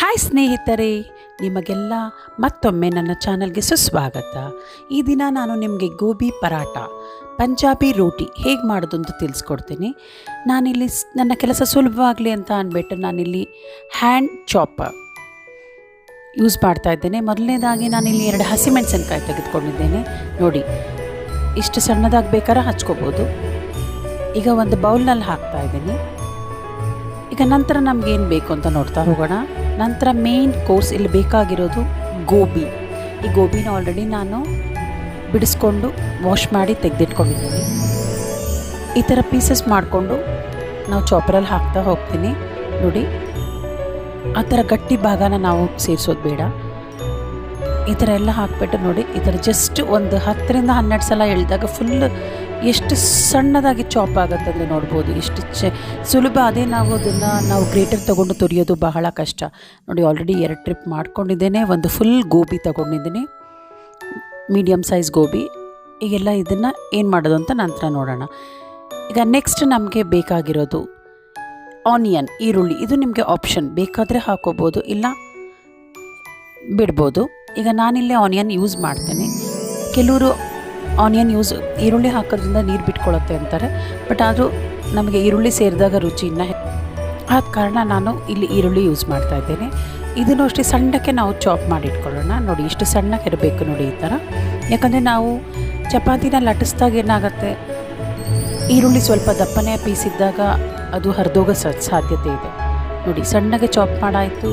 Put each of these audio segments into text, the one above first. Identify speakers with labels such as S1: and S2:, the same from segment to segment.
S1: Hi ಸ್ನೇಹಿತರೆ, ನಿಮಗೆಲ್ಲ ಮತ್ತೊಮ್ಮೆ ನನ್ನ ಚಾನಲ್ಗೆ ಸುಸ್ವಾಗತ. ಈ ದಿನ ನಾನು ನಿಮಗೆ ಗೋಬಿ ಪರಾಟ ಪಂಜಾಬಿ ರೋಟಿ ಹೇಗೆ ಮಾಡೋದು ಅಂತ ತಿಳಿಸ್ಕೊಡ್ತೀನಿ. ನಾನಿಲ್ಲಿ ನನ್ನ ಕೆಲಸ ಸುಲಭವಾಗಲಿ ಅಂತ ಅಂದ್ಬಿಟ್ಟು ನಾನಿಲ್ಲಿ ಹ್ಯಾಂಡ್ ಚಾಪರ್ ಯೂಸ್ ಮಾಡ್ತಾ ಇದ್ದೇನೆ. ಮೊದಲನೇದಾಗಿ ನಾನಿಲ್ಲಿ 2 ಹಸಿಮೆಣಸಿನಕಾಯಿ ತೆಗೆದುಕೊಂಡಿದ್ದೇನೆ. ನೋಡಿ, ಇಷ್ಟು ಸಣ್ಣದಾಗಿ ಬೇಕಾದ್ರೆ ಹಚ್ಕೋಬೋದು. ಈಗ ಒಂದು ಬೌಲ್ನಲ್ಲಿ ಹಾಕ್ತಾ ಇದ್ದೀನಿ. ಈಗ ನಂತರ ನಮಗೇನು ಬೇಕು ಅಂತ ನೋಡ್ತಾ ಹೋಗೋಣ. ನಂತರ ಮೇನ್ ಕೋರ್ಸ್ ಇಲ್ಲಿ ಬೇಕಾಗಿರೋದು ಗೋಬಿ. ಈ ಗೋಬಿನ ಆಲ್ರೆಡಿ ನಾನು ಬಿಡಿಸ್ಕೊಂಡು ವಾಶ್ ಮಾಡಿ ತೆಗೆದಿಟ್ಕೊಂಡಿದ್ದೀನಿ. ಈ ಥರ ಪೀಸಸ್ ಮಾಡಿಕೊಂಡು ನಾವು ಚಾಪರಲ್ಲಿ ಹಾಕ್ತಾ ಹೋಗ್ತೀನಿ. ನೋಡಿ, ಆ ಥರ ಗಟ್ಟಿ ಭಾಗನ ನಾವು ಸೇರಿಸೋದು ಬೇಡ. ಈ ಥರ ಎಲ್ಲ ಹಾಕಿಬಿಟ್ಟು ನೋಡಿ, ಈ ಥರ ಜಸ್ಟ್ ಒಂದು 10ರಿಂದ 12 ಸಲ ಎಳೆದಾಗ ಫುಲ್ ಎಷ್ಟು ಸಣ್ಣದಾಗಿ ಚಾಪ್ ಆಗುತ್ತೆ ಅಂದರೆ ನೋಡ್ಬೋದು. ಎಷ್ಟು ಸುಲಭ. ಅದೇ ನಾವು ಗ್ರೇಟರ್ ತೊಗೊಂಡು ತುರಿಯೋದು ಬಹಳ ಕಷ್ಟ. ನೋಡಿ, ಆಲ್ರೆಡಿ 2 ಟ್ರಿಪ್ ಮಾಡ್ಕೊಂಡಿದ್ದೇನೆ. ಒಂದು ಫುಲ್ ಗೋಬಿ ತೊಗೊಂಡಿದ್ದೀನಿ, ಮೀಡಿಯಮ್ ಸೈಜ್ ಗೋಬಿ. ಈಗೆಲ್ಲ ಇದನ್ನು ಏನು ಮಾಡೋದು ಅಂತ ನಂತರ ನೋಡೋಣ. ಈಗ ನೆಕ್ಸ್ಟ್ ನಮಗೆ ಬೇಕಾಗಿರೋದು ಆನಿಯನ್, ಈರುಳ್ಳಿ. ಇದು ನಿಮಗೆ ಆಪ್ಷನ್, ಬೇಕಾದರೆ ಹಾಕೋಬೋದು, ಇಲ್ಲ ಬಿಡ್ಬೋದು. ಈಗ ನಾನಿಲ್ಲೇ ಆನಿಯನ್ ಯೂಸ್ ಮಾಡ್ತೇನೆ. ಕೆಲವರು ಆನಿಯನ್ ಈರುಳ್ಳಿ ಹಾಕೋದ್ರಿಂದ ನೀರು ಬಿಟ್ಕೊಳ್ಳುತ್ತೆ ಅಂತಾರೆ, ಬಟ್ ಆದರೂ ನಮಗೆ ಈರುಳ್ಳಿ ಸೇರಿದಾಗ ರುಚಿ ಆದ ಕಾರಣ ನಾನು ಇಲ್ಲಿ ಈರುಳ್ಳಿ ಯೂಸ್ ಮಾಡ್ತಾ ಇದ್ದೇನೆ. ಇದನ್ನು ಅಷ್ಟೇ ಸಣ್ಣಕ್ಕೆ ನಾವು ಚಾಪ್ ಮಾಡಿ ಇಟ್ಕೊಳ್ಳೋಣ. ನೋಡಿ, ಇಷ್ಟು ಸಣ್ಣಕ್ಕೆ ಇರಬೇಕು ನೋಡಿ ಈ ಥರ. ಯಾಕಂದರೆ ನಾವು ಚಪಾತಿನ ಲಟ್ಟಿಸಿದಾಗ ಏನಾಗುತ್ತೆ, ಈರುಳ್ಳಿ ಸ್ವಲ್ಪ ದಪ್ಪನೇ ಪೀಸಿದ್ದಾಗ ಅದು ಹರಿದೋಗೋ ಸಾಧ್ಯತೆ ಇದೆ. ನೋಡಿ, ಸಣ್ಣಗೆ ಚಾಪ್ ಮಾಡಾಯಿತು.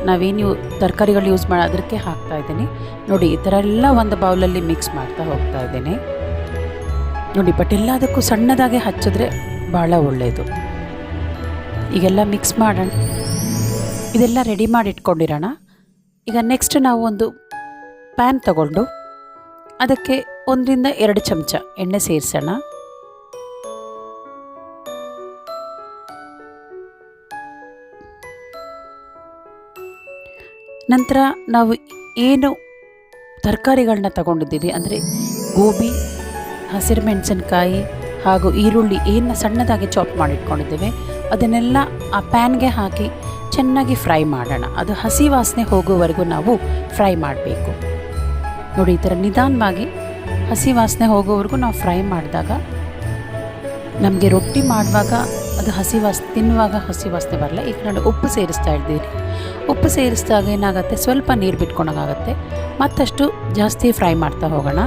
S1: ನಾವೇನು ತರಕಾರಿಗಳು ಯೂಸ್ ಅದಕ್ಕೆ ಹಾಕ್ತಾ ಇದ್ದೀನಿ. ನೋಡಿ, ಈ ಥರ ಎಲ್ಲ ಒಂದು ಬೌಲಲ್ಲಿ ಮಿಕ್ಸ್ ಮಾಡ್ತಾ ಹೋಗ್ತಾ ಇದ್ದೀನಿ. ನೋಡಿ, ಬಟ್ ಎಲ್ಲದಕ್ಕೂ ಸಣ್ಣದಾಗೆ ಹಚ್ಚಿದ್ರೆ ಭಾಳ ಒಳ್ಳೆಯದು. ಈಗೆಲ್ಲ ಮಿಕ್ಸ್ ಮಾಡೋಣ. ಇದೆಲ್ಲ ರೆಡಿ ಮಾಡಿ ಇಟ್ಕೊಂಡಿರೋಣ. ಈಗ ನೆಕ್ಸ್ಟ್ ನಾವು ಒಂದು ಪ್ಯಾನ್ ತಗೊಂಡು ಅದಕ್ಕೆ 1ರಿಂದ 2 ಚಮಚ ಎಣ್ಣೆ ಸೇರಿಸೋಣ. ನಂತರ ನಾವು ಏನು ತರಕಾರಿಗಳನ್ನ ತಗೊಂಡಿದ್ದೀವಿ ಅಂದರೆ ಗೋಬಿ, ಹಸಿರು ಮೆಣಸಿನಕಾಯಿ ಹಾಗೂ ಈರುಳ್ಳಿ ಏನು ಸಣ್ಣದಾಗಿ ಚಾಪ್ ಮಾಡಿಟ್ಕೊಂಡಿದ್ದೇವೆ, ಅದನ್ನೆಲ್ಲ ಆ ಪ್ಯಾನ್ಗೆ ಹಾಕಿ ಚೆನ್ನಾಗಿ ಫ್ರೈ ಮಾಡೋಣ. ಅದು ಹಸಿ ವಾಸನೆ ಹೋಗೋವರೆಗೂ ನಾವು ಫ್ರೈ ಮಾಡಬೇಕು. ನೋಡಿ, ಈ ಥರ ನಿಧಾನವಾಗಿ ಹಸಿ ವಾಸನೆ ಹೋಗೋವರೆಗೂ ನಾವು ಫ್ರೈ ಮಾಡಿದಾಗ ನಮಗೆ ರೊಟ್ಟಿ ಮಾಡುವಾಗ ಅದು ತಿನ್ನುವಾಗ ಹಸಿ ವಾಸನೆ ಬರಲ್ಲ. ಈಗ ನಾನು ಉಪ್ಪು ಸೇರಿಸ್ತಾ ಇದ್ದೀನಿ. ಉಪ್ಪು ಸೇರಿಸಿದಾಗ ಏನಾಗುತ್ತೆ, ಸ್ವಲ್ಪ ನೀರು ಬಿಟ್ಕೊಂಡಾಗುತ್ತೆ. ಮತ್ತಷ್ಟು ಜಾಸ್ತಿ ಫ್ರೈ ಮಾಡ್ತಾ ಹೋಗೋಣ.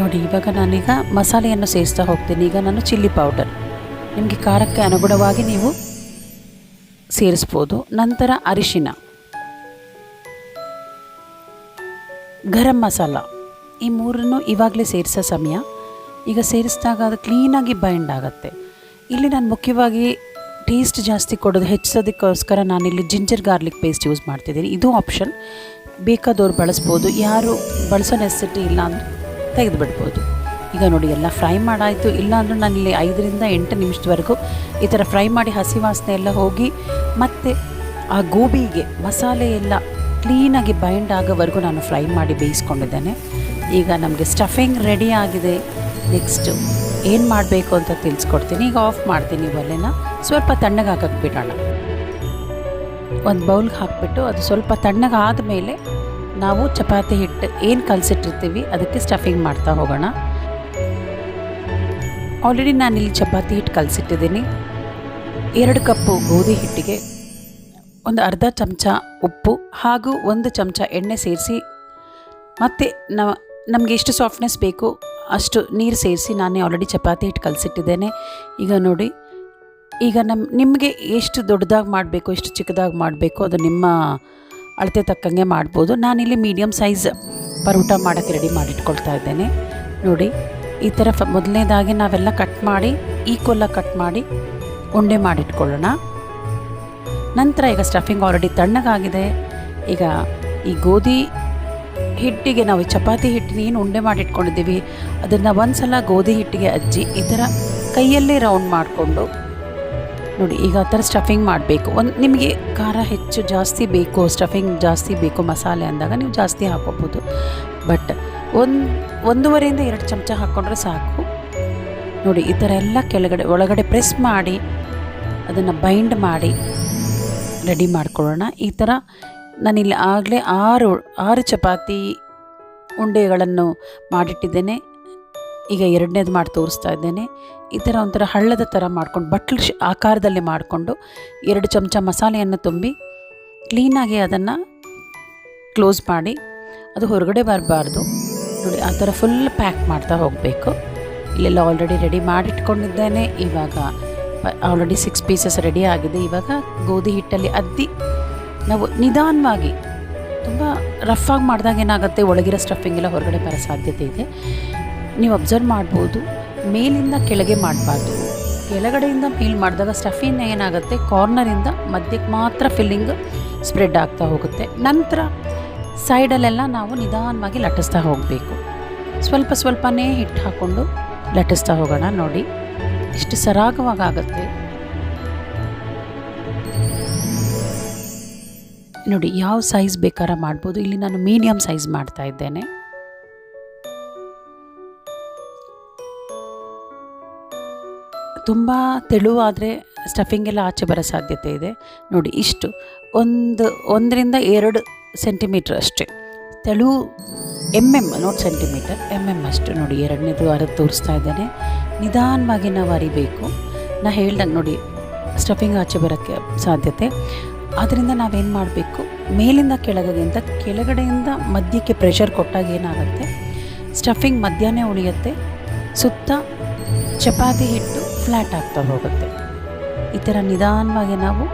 S1: ನೋಡಿ, ಇವಾಗ ನಾನೀಗ ಮಸಾಲೆಯನ್ನು ಸೇರಿಸ್ತಾ ಹೋಗ್ತೀನಿ. ಈಗ ನಾನು ಚಿಲ್ಲಿ ಪೌಡರ್, ನಿಮಗೆ ಖಾರಕ್ಕೆ ಅನುಗುಣವಾಗಿ ನೀವು ಸೇರಿಸ್ಬೋದು. ನಂತರ ಅರಿಶಿನ, ಗರಂ ಮಸಾಲ, ಈ 3 ಇವಾಗಲೇ ಸೇರಿಸೋ ಸಮಯ. ಈಗ ಸೇರಿಸಿದಾಗ ಅದು ಕ್ಲೀನಾಗಿ ಬೈಂಡ್ ಆಗುತ್ತೆ. ಇಲ್ಲಿ ನಾನು ಮುಖ್ಯವಾಗಿ ಟೇಸ್ಟ್ ಜಾಸ್ತಿ ಕೊಡೋದು ಹೆಚ್ಚಿಸೋದಕ್ಕೋಸ್ಕರ ನಾನಿಲ್ಲಿ ಜಿಂಜರ್ ಗಾರ್ಲಿಕ್ ಪೇಸ್ಟ್ ಯೂಸ್ ಮಾಡ್ತಿದ್ದೀನಿ. ಇದು ಆಪ್ಷನ್, ಬೇಕಾದವ್ರು ಬಳಸ್ಬೋದು. ಯಾರು ಬಳಸೋ ನೆಸೆಸಿಟಿ ಇಲ್ಲ ಅಂದರೆ ತೆಗೆದುಬಿಡ್ಬೋದು. ಈಗ ನೋಡಿ, ಎಲ್ಲ ಫ್ರೈ ಮಾಡಾಯಿತು. ಇಲ್ಲಾಂದ್ರೆ ನಾನಿಲ್ಲಿ 5ರಿಂದ 8 ನಿಮಿಷದವರೆಗೂ ಈ ಥರ ಫ್ರೈ ಮಾಡಿ ಹಸಿ ವಾಸನೆ ಎಲ್ಲ ಹೋಗಿ ಮತ್ತು ಆ ಗೋಬಿಗೆ ಮಸಾಲೆ ಎಲ್ಲ ಕ್ಲೀನಾಗಿ ಬೈಂಡ್ ಆಗೋವರೆಗೂ ನಾನು ಫ್ರೈ ಮಾಡಿ ಬೇಯಿಸ್ಕೊಂಡಿದ್ದೇನೆ. ಈಗ ನಮಗೆ ಸ್ಟಫಿಂಗ್ ರೆಡಿ ಆಗಿದೆ. ನೆಕ್ಸ್ಟು ಏನು ಮಾಡಬೇಕು ಅಂತ ತಿಳಿಸ್ಕೊಡ್ತೀನಿ. ಈಗ ಆಫ್ ಮಾಡ್ತೀನಿ ಒಲೆನ. ಸ್ವಲ್ಪ ತಣ್ಣಗೆ ಹಾಕಕ್ಕೆ ಬಿಡೋಣ. ಒಂದು ಬೌಲ್ಗೆ ಹಾಕಿಬಿಟ್ಟು ಅದು ಸ್ವಲ್ಪ ತಣ್ಣಗಾದ ಮೇಲೆ ನಾವು ಚಪಾತಿ ಹಿಟ್ಟು ಏನು ಕಲಸಿಟ್ಟಿರ್ತೀವಿ ಅದಕ್ಕೆ ಸ್ಟಫಿಂಗ್ ಮಾಡ್ತಾ ಹೋಗೋಣ. ಆಲ್ರೆಡಿ ನಾನಿಲ್ಲಿ ಚಪಾತಿ ಹಿಟ್ಟು ಕಲಸಿಟ್ಟಿದ್ದೀನಿ. 2 ಕಪ್ಪು ಗೋಧಿ ಹಿಟ್ಟಿಗೆ ಒಂದು ಅರ್ಧ ಚಮಚ ಉಪ್ಪು ಹಾಗೂ 1 ಚಮಚ ಎಣ್ಣೆ ಸೇರಿಸಿ, ಮತ್ತು ನಮಗೆ ಎಷ್ಟು ಸಾಫ್ಟ್ನೆಸ್ ಬೇಕು ಅಷ್ಟು ನೀರು ಸೇರಿಸಿ ನಾನೇ ಆಲ್ರೆಡಿ ಚಪಾತಿ ಹಿಟ್ಟು ಕಲಸಿಟ್ಟಿದ್ದೇನೆ. ಈಗ ನೋಡಿ, ಈಗ ನಿಮಗೆ ಎಷ್ಟು ದೊಡ್ಡದಾಗಿ ಮಾಡಬೇಕು, ಎಷ್ಟು ಚಿಕ್ಕದಾಗಿ ಮಾಡಬೇಕು ಅದು ನಿಮ್ಮ ಅಳತೆ ತಕ್ಕಂಗೆ ಮಾಡ್ಬೋದು. ನಾನಿಲ್ಲಿ ಮೀಡಿಯಮ್ ಸೈಜ್ ಪರೋಟ ಮಾಡೋಕ್ಕೆ ರೆಡಿ ಮಾಡಿಟ್ಕೊಳ್ತಾ ಇದ್ದೇನೆ. ನೋಡಿ, ಈ ಥರ ಮೊದಲನೇದಾಗಿ ನಾವೆಲ್ಲ ಕಟ್ ಮಾಡಿ ಈಕ್ವಲಾಗಿ ಕಟ್ ಮಾಡಿ ಉಂಡೆ ಮಾಡಿಟ್ಕೊಳ್ಳೋಣ. ನಂತರ ಈಗ ಸ್ಟಫಿಂಗ್ ಆಲ್ರೆಡಿ ತಣ್ಣಗಾಗಿದೆ. ಈಗ ಈ ಗೋಧಿ ಹಿಟ್ಟಿಗೆ ನಾವು ಚಪಾತಿ ಹಿಟ್ಟಿನ ಏನು ಉಂಡೆ ಮಾಡಿಟ್ಕೊಂಡಿದ್ದೀವಿ ಅದನ್ನು ಒಂದು ಸಲ ಗೋಧಿ ಹಿಟ್ಟಿಗೆ ಅಜ್ಜಿ ಈ ಥರ ಕೈಯಲ್ಲೇ ರೌಂಡ್ ಮಾಡಿಕೊಂಡು ನೋಡಿ, ಈಗ ಆ ಥರ ಸ್ಟಫಿಂಗ್ ಮಾಡಬೇಕು. ನಿಮಗೆ ಖಾರ ಹೆಚ್ಚು ಜಾಸ್ತಿ ಬೇಕು, ಸ್ಟಫಿಂಗ್ ಜಾಸ್ತಿ ಬೇಕು ಮಸಾಲೆ ಅಂದಾಗ ನೀವು ಜಾಸ್ತಿ ಹಾಕೋಬೋದು. ಬಟ್ 1.5ರಿಂದ 2 ಚಮಚ ಹಾಕ್ಕೊಂಡ್ರೆ ಸಾಕು. ನೋಡಿ, ಈ ಥರ ಎಲ್ಲ ಒಳಗಡೆ ಪ್ರೆಸ್ ಮಾಡಿ ಅದನ್ನು ಬೈಂಡ್ ಮಾಡಿ ರೆಡಿ ಮಾಡ್ಕೊಳ್ಳೋಣ. ಈ ಥರ ನಾನಿಲ್ಲಿ ಆಗಲೇ ಆರು ಚಪಾತಿ ಉಂಡೆಗಳನ್ನು ಮಾಡಿಟ್ಟಿದ್ದೇನೆ. ಈಗ ಎರಡನೇದು ಮಾಡಿ ತೋರಿಸ್ತಾ ಇದ್ದೇನೆ. ಈ ಥರ ಒಂಥರ ಹಳ್ಳದ ಥರ ಮಾಡ್ಕೊಂಡು ಬಟ್ಲು ಆಕಾರದಲ್ಲಿ ಮಾಡಿಕೊಂಡು 2 ಚಮಚ ಮಸಾಲೆಯನ್ನು ತುಂಬಿ ಕ್ಲೀನಾಗಿ ಅದನ್ನು ಕ್ಲೋಸ್ ಮಾಡಿ, ಅದು ಹೊರಗಡೆ ಬರಬಾರ್ದು ನೋಡಿ. ಆ ಥರ ಫುಲ್ ಪ್ಯಾಕ್ ಮಾಡ್ತಾ ಹೋಗಬೇಕು. ಇಲ್ಲೆಲ್ಲ ಆಲ್ರೆಡಿ ರೆಡಿ ಮಾಡಿಟ್ಕೊಂಡಿದ್ದೇನೆ. ಇವಾಗ ಆಲ್ರೆಡಿ 6 ಪೀಸಸ್ ರೆಡಿ ಆಗಿದೆ. ಇವಾಗ ಗೋಧಿ ಹಿಟ್ಟಲ್ಲಿ ಅದ್ದಿ ನಾವು ನಿಧಾನವಾಗಿ, ತುಂಬ ರಫಾಗಿ ಮಾಡಿದಾಗ ಏನಾಗುತ್ತೆ, ಒಳಗಿರೋ ಸ್ಟಫಿಂಗ್ ಎಲ್ಲ ಹೊರಗಡೆ ಬರೋ ಸಾಧ್ಯತೆ ಇದೆ. ನೀವು ಅಬ್ಸರ್ವ್ ಮಾಡ್ಬೋದು, ಮೇಲಿಂದ ಕೆಳಗೆ ಮಾಡಬಾರ್ದು. ಕೆಳಗಡೆಯಿಂದ ಮೇಲ್ ಮಾಡಿದಾಗ ಸ್ಟಫಿಂಗ್ ಏನಾಗುತ್ತೆ, ಕಾರ್ನರಿಂದ ಮಧ್ಯಕ್ಕೆ ಮಾತ್ರ ಫಿಲ್ಲಿಂಗ್ ಸ್ಪ್ರೆಡ್ ಆಗ್ತಾ ಹೋಗುತ್ತೆ. ನಂತರ ಸೈಡಲ್ಲೆಲ್ಲ ನಾವು ನಿಧಾನವಾಗಿ ಲಟ್ಟಿಸ್ತಾ ಹೋಗಬೇಕು. ಸ್ವಲ್ಪನೇ ಹಿಟ್ಟು ಹಾಕ್ಕೊಂಡು ಲಟ್ಟಿಸ್ತಾ ಹೋಗೋಣ. ನೋಡಿ ಇಷ್ಟು ಸರಾಗವಾಗುತ್ತೆ. ನೋಡಿ ಯಾವ ಸೈಜ್ ಬೇಕಾರ ಮಾಡ್ಬೋದು. ಇಲ್ಲಿ ನಾನು ಮೀಡಿಯಮ್ ಸೈಜ್ ಮಾಡ್ತಾ ಇದ್ದೇನೆ. ತುಂಬ ತೆಳುವಾದರೆ ಸ್ಟಫಿಂಗ್ ಎಲ್ಲ ಆಚೆ ಬರೋ ಸಾಧ್ಯತೆ ಇದೆ. ನೋಡಿ ಇಷ್ಟು 1 to 2 ಸೆಂಟಿಮೀಟ್ರ್ ಅಷ್ಟೇ ತೆಳು, ನಾಟ್ ಸೆಂಟಿಮೀಟರ್, ಅಷ್ಟು. ನೋಡಿ ಎರಡನೇದು ಅರದು ತೋರಿಸ್ತಾ ಇದ್ದೇನೆ. ನಿಧಾನವಾಗಿ ನಾವು ಅರಿಬೇಕು. ನಾ ಹೇಳ್ದಂಗೆ ನೋಡಿ ಸ್ಟಫಿಂಗ್ ಆಚೆ ಬರೋಕ್ಕೆ ಸಾಧ್ಯತೆ. ಆದ್ದರಿಂದ ನಾವೇನು ಮಾಡಬೇಕು, ಮೇಲಿಂದ ಕೆಳಗಿಂತ ಕೆಳಗಡೆಯಿಂದ ಮಧ್ಯಕ್ಕೆ ಪ್ರೆಷರ್ ಕೊಟ್ಟಾಗ ಏನಾಗುತ್ತೆ, ಸ್ಟಫಿಂಗ್ ಮಧ್ಯಾಹ್ನ ಉಳಿಯುತ್ತೆ, ಸುತ್ತ ಚಪಾತಿ ಹಿಟ್ಟು ಫ್ಲ್ಯಾಟ್ ಆಗ್ತಾ ಹೋಗುತ್ತೆ. ಈ ಥರ ನಿಧಾನವಾಗಿ ನಾವು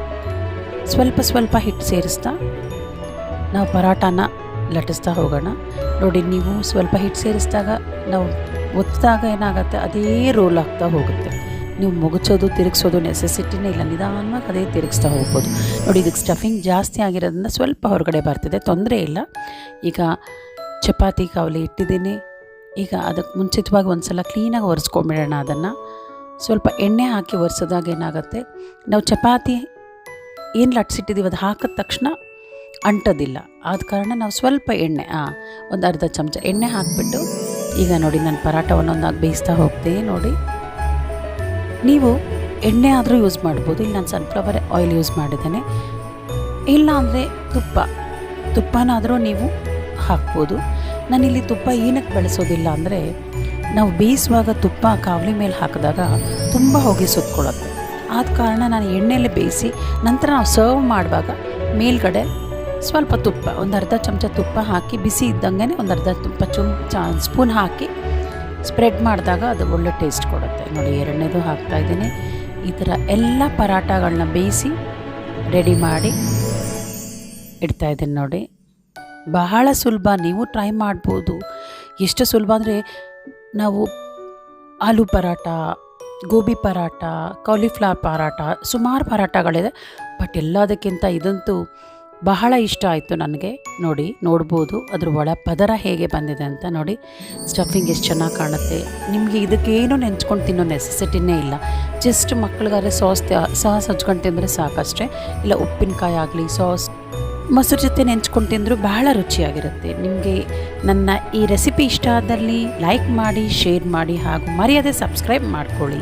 S1: ಸ್ವಲ್ಪ ಹಿಟ್ಟು ಸೇರಿಸ್ತಾ ನಾವು ಪರಾಟಾನ ಲಟ್ಟಿಸ್ತಾ ಹೋಗೋಣ. ನೋಡಿ ನೀವು ಸ್ವಲ್ಪ ಹಿಟ್ಟು ಸೇರಿಸಿದಾಗ ನಾವು ಒತ್ತಿದಾಗ ಏನಾಗುತ್ತೆ, ಅದೇ ರೋಲ್ ಆಗ್ತಾ ಹೋಗುತ್ತೆ. ನೀವು ಮುಗುಚೋದು ತಿರುಗಿಸೋದು ನೆಸೆಸಿಟಿನೇ ಇಲ್ಲ, ನಿಧಾನವಾಗಿ ಅದೇ ತಿರುಗಿಸ್ತಾ ಹೋಗ್ಬೋದು. ನೋಡಿ ಇದಕ್ಕೆ ಸ್ಟಫಿಂಗ್ ಜಾಸ್ತಿ ಆಗಿರೋದ್ರಿಂದ ಸ್ವಲ್ಪ ಹೊರಗಡೆ ಬರ್ತಿದೆ, ತೊಂದರೆ ಇಲ್ಲ. ಈಗ ಚಪಾತಿ ಕಾವಲಿ ಇಟ್ಟಿದ್ದೀನಿ. ಈಗ ಅದಕ್ಕೆ ಮುಂಚಿತವಾಗಿ ಒಂದು ಸಲ ಕ್ಲೀನಾಗಿ ಒರೆಸ್ಕೊಂಬಿಡೋಣ. ಅದನ್ನು ಸ್ವಲ್ಪ ಎಣ್ಣೆ ಹಾಕಿ ಒರೆಸಿದಾಗ ಏನಾಗುತ್ತೆ, ನಾವು ಚಪಾತಿ ಏನು ಲಟ್ಸಿಟ್ಟಿದ್ದೀವಿ ಅದು ಹಾಕಿದ ತಕ್ಷಣ ಅಂಟೋದಿಲ್ಲ. ಆದ ಕಾರಣ ನಾವು ಸ್ವಲ್ಪ ಎಣ್ಣೆ, ಒಂದು ಅರ್ಧ ಚಮಚ ಎಣ್ಣೆ ಹಾಕಿಬಿಟ್ಟು ಈಗ ನೋಡಿ ನಾನು ಪರಾಟ ಒಂದೊಂದಾಗಿ ಬೇಯಿಸ್ತಾ ಹೋಗ್ತೀನಿ. ನೋಡಿ ನೀವು ಎಣ್ಣೆ ಆದರೂ ಯೂಸ್ ಮಾಡ್ಬೋದು. ಇಲ್ಲಿ ನಾನು ಸನ್ಫ್ಲವರ್ ಆಯಿಲ್ ಯೂಸ್ ಮಾಡಿದ್ದೇನೆ. ಇಲ್ಲ ಅಂದರೆ ತುಪ್ಪನಾದರೂ ನೀವು ಹಾಕ್ಬೋದು. ನಾನಿಲ್ಲಿ ತುಪ್ಪ ಏನಕ್ಕೆ ಬಳಸೋದಿಲ್ಲ ಅಂದರೆ, ನಾವು ಬೇಯಿಸುವಾಗ ತುಪ್ಪ ಕಾವಲಿ ಮೇಲೆ ಹಾಕಿದಾಗ ತುಂಬ ಹೊಗೆ ಸುತ್ಕೊಳ್ಳುತ್ತೆ. ಆದ ಕಾರಣ ನಾನು ಎಣ್ಣೆಯಲ್ಲಿ ಬೇಯಿಸಿ ನಂತರ ನಾವು ಸರ್ವ್ ಮಾಡುವಾಗ ಮೇಲ್ಗಡೆ ಸ್ವಲ್ಪ ತುಪ್ಪ, ಒಂದು ಅರ್ಧ ಚಮಚ ತುಪ್ಪ ಹಾಕಿ ಬಿಸಿ ಇದ್ದಂಗೆ ಒಂದು ಅರ್ಧ ಸ್ಪೂನ್ ಹಾಕಿ ಸ್ಪ್ರೆಡ್ ಮಾಡಿದಾಗ ಅದು ಒಳ್ಳೆ ಟೇಸ್ಟ್ ಕೊಡುತ್ತೆ. ನೋಡಿ ಎರಡನೇದು ಹಾಕ್ತಾಯಿದ್ದೀನಿ. ಈ ಥರ ಎಲ್ಲ ಪರಾಟಗಳನ್ನ ಬೇಯಿಸಿ ರೆಡಿ ಮಾಡಿ ಇಡ್ತಾಯಿದ್ದೀನಿ. ನೋಡಿ ಬಹಳ ಸುಲಭ, ನೀವು ಟ್ರೈ ಮಾಡ್ಬೋದು. ಎಷ್ಟು ಸುಲಭ ಅಂದರೆ, ನಾವು ಆಲೂ ಪರಾಟ, ಗೋಬಿ ಪರಾಟ, ಕಾಲಿಫ್ಲವರ್ ಪರಾಟ, ಸುಮಾರು ಪರಾಟಗಳಿದೆ. ಬಟ್ ಎಲ್ಲದಕ್ಕಿಂತ ಇದಂತೂ ಬಹಳ ಇಷ್ಟ ಆಯಿತು ನನಗೆ. ನೋಡ್ಬೋದು ಅದ್ರ ಒಳ ಪದರ ಹೇಗೆ ಬಂದಿದೆ ಅಂತ. ನೋಡಿ ಸ್ಟಫಿಂಗ್ ಎಷ್ಟು ಚೆನ್ನಾಗಿ ಕಾಣುತ್ತೆ. ನಿಮಗೆ ಇದಕ್ಕೇನು ನೆಂಚ್ಕೊಂಡು ತಿನ್ನೋ ನೆಸೆಸಿಟಿನೇ ಇಲ್ಲ. ಜಸ್ಟ್ ಮಕ್ಕಳಿಗಾದ್ರೆ ಸಾಸ್ ಹಚ್ಕೊಂಡು ತಿಂದರೆ ಸಾಕಷ್ಟೇ. ಇಲ್ಲ ಉಪ್ಪಿನಕಾಯಿ ಆಗಲಿ, ಸಾಸ್, ಮೊಸರು ಜೊತೆ ನೆಂಚ್ಕೊಂಡು ತಿಂದರೂ ಬಹಳ ರುಚಿಯಾಗಿರುತ್ತೆ. ನಿಮಗೆ ನನ್ನ ಈ ರೆಸಿಪಿ ಇಷ್ಟ ಆದಲ್ಲಿ ಲೈಕ್ ಮಾಡಿ, ಶೇರ್ ಮಾಡಿ, ಹಾಗೂ ಮರೆಯದೆ ಸಬ್ಸ್ಕ್ರೈಬ್ ಮಾಡ್ಕೊಳ್ಳಿ.